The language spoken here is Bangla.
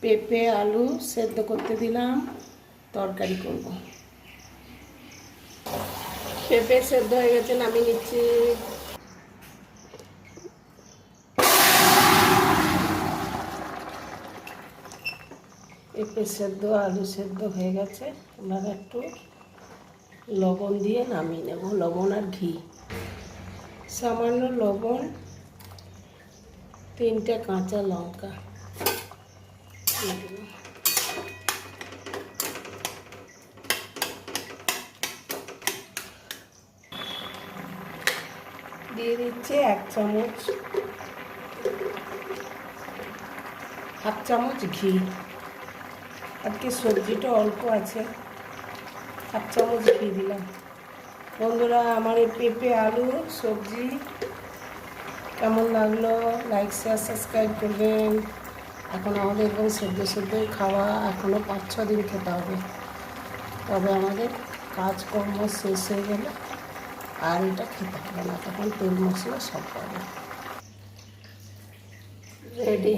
পেঁপে আলু সেদ্ধ করতে দিলাম, তরকারি করব। পেঁপে সেদ্ধ হয়ে গেছে, নামিয়ে নিচ্ছি। পেঁপে সেদ্ধ আলু সেদ্ধ হয়ে গেছে, এবার একটু লবণ দিয়ে নামিয়ে নেব। লবণ আর ঘি, সামান্য লবণ, 3টে কাঁচা লঙ্কা দিয়ে দিচ্ছি 1 চামচ, হাফ চামচ ঘি। আজকে সবজিটা অল্প আছে, হাফ চামচ ঘি দিলাম। বন্ধুরা, আমার এই পেঁপে আলু সবজি কেমন লাগলো, লাইক শেয়ার সাবস্ক্রাইব করবেন। এখন আমাদের এবং সেদ্ধই খাওয়া, এখনও 5-6 দিন খেতে হবে, তবে আমাদের কাজকর্ম শেষ হয়ে গেলে আর এটা খেতে হবে না, তখন তেল মশলা সব পাবে। রেডি।